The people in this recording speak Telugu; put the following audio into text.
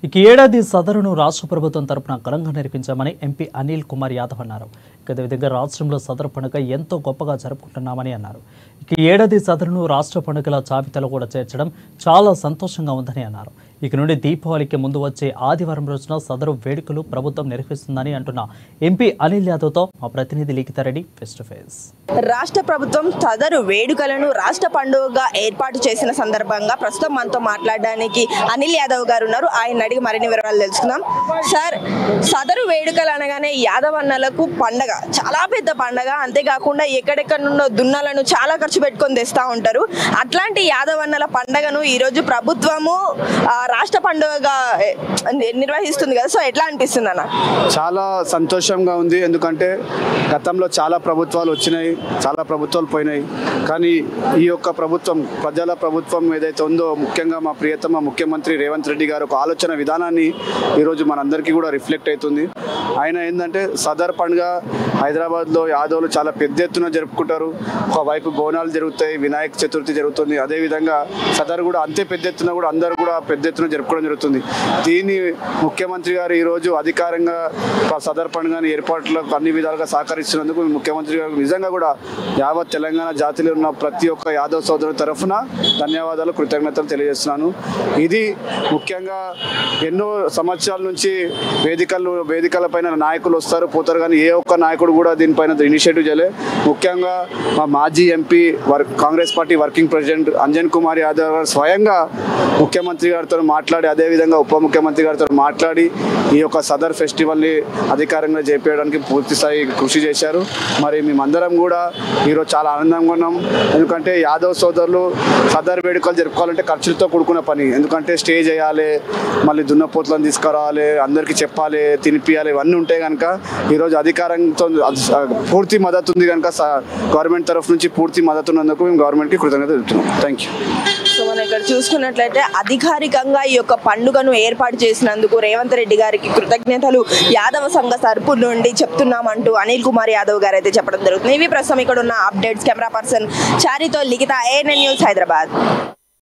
ఈ ఏడాది సదరును రాష్ట్ర ప్రభుత్వం తరపున ఘనంగా నిర్వహించామని ఎంపీ అనిల్ కుమార్ యాదవ్ అన్నారు. అదేవిధంగా రాష్ట్రంలో సదరు పండుగ ఎంతో గొప్పగా జరుపుకుంటున్నామని అన్నారు. ఈ ఏడాది సదరును రాష్ట్ర పండుగల జాబితాలో కూడా చేర్చడం చాలా సంతోషంగా ఉందని అన్నారు. ఇక నుండి దీపావళికి ముందు వచ్చే ఆదివారం రోజున సదరు వేడుకలు ప్రభుత్వం నిర్వహిస్తుందని అంటున్న ఎంపీ అనిల్ యాదవ్తో మా ప్రతినిధి లిఖితారెడ్డి ఫేస్ టు ఫేస్. రాష్ట్ర ప్రభుత్వం సదరు వేడుకలను రాష్ట్ర పండుగగా ఏర్పాటు చేసిన సందర్భంగా ప్రస్తుతం మనతో మాట్లాడడానికి అనిల్ యాదవ్ గారు ఉన్నారు. ఆయన అడిగి మరిన్ని వివరాలు తెలుసుకుందాం. సార్, సదరు వేడుకలు అనగానే యాదవ్ అన్నలకు పండగ, చాలా పెద్ద పండగ. అంతేకాకుండా ఎక్కడెక్కడ నుండో దున్నలను చాలా ఖర్చు పెట్టుకొని తెస్తూ ఉంటారు. అట్లాంటి యాదవ్ అన్నల పండగను ఈరోజు ప్రభుత్వము రాష్ట్ర పండుగగా నిర్వహిస్తుంది కదా, సో ఎట్లా అనిపిస్తుంది అన్న? చాలా సంతోషంగా ఉంది. ఎందుకంటే గతంలో చాలా ప్రభుత్వాలు వచ్చినాయి, చాలా ప్రభుత్వాలు పోయినాయి. కానీ ఈ యొక్క ప్రభుత్వం, ప్రజల ప్రభుత్వం ఏదైతే ఉందో, ముఖ్యంగా మా ప్రియతమ ముఖ్యమంత్రి రేవంత్ రెడ్డి గారు ఒక ఆలోచన విధానాన్ని ఈరోజు మనందరికీ కూడా రిఫ్లెక్ట్ అవుతుంది. ఆయన ఏంటంటే సదర్ పండుగ హైదరాబాద్లో యాదవులు చాలా పెద్ద ఎత్తున జరుపుకుంటారు. ఒకవైపు బోనాలు జరుగుతాయి, వినాయక చతుర్థి జరుగుతుంది. అదేవిధంగా సదర్ కూడా అంతే పెద్ద ఎత్తున కూడా అందరూ కూడా పెద్ద ఎత్తున జరుపుకోవడం జరుగుతుంది. దీన్ని ముఖ్యమంత్రి గారు ఈరోజు అధికారంగా సదర్ పండుగని ఏర్పాట్లకు అన్ని విధాలుగా సహకరిస్తున్నందుకు ముఖ్యమంత్రి గారు నిజంగా కూడా యావత్ తెలంగాణ జాతిలో ఉన్న ప్రతి ఒక్క యాదవ్ సోదరుల తరఫున ధన్యవాదాలు, కృతజ్ఞతలు తెలియజేస్తున్నాను. ఇది ముఖ్యంగా ఎన్నో సంవత్సరాల నుంచి వేదికల పైన నాయకులు వస్తారు పోతారు, కానీ ఏ ఒక్క నాయకుడు కూడా దీనిపైన ఇనిషియేటివ్ చేయలేదు. ముఖ్యంగా మా మాజీ MP Congress party working president Anjan Kumar Yadav గారు స్వయంగా ముఖ్యమంత్రి గారితో మాట్లాడి, అదేవిధంగా ఉప ముఖ్యమంత్రి గారితో మాట్లాడి ఈ యొక్క సదర్ ఫెస్టివల్ని అధికారంగా చేపేయడానికి పూర్తి స్థాయి కృషి చేశారు. మరి మేమందరం కూడా ఈరోజు చాలా ఆనందంగా ఉన్నాం. ఎందుకంటే యాదవ్ సోదరులు సదర్ వేడుకలు జరుపుకోవాలంటే ఖర్చులతో కూడుకున్న పని. ఎందుకంటే స్టేజ్ వేయాలి, మళ్ళీ దున్నపోతులను తీసుకురావాలి, అందరికీ చెప్పాలి, తినిపియాలి, ఇవన్నీ ఉంటాయి. కనుక ఈరోజు అధికారంతో పూర్తి మద్దతు ఉంది కనుక గవర్నమెంట్ తరఫు నుంచి పూర్తి మద్దతు ఉన్నందుకు మేము గవర్నమెంట్కి కృతజ్ఞత తెలుపుతున్నాం. Thank you. సో మనం ఇక్కడ చూసుకున్నట్లయితే అధికారికంగా ఈ యొక్క పండుగను ఏర్పాటు చేసినందుకు రేవంత్ రెడ్డి గారికి కృతజ్ఞతలు యాదవ సంఘ తరపు నుండి చెప్తున్నామంటూ అనిల్ కుమార్ యాదవ్ గారు అయితే చెప్పడం జరుగుతుంది. ఇవి ప్రస్తుతం ఇక్కడ ఉన్న అప్డేట్స్. కెమెరా పర్సన్ చారితో లిఖిత, ANN న్యూస్, హైదరాబాద్.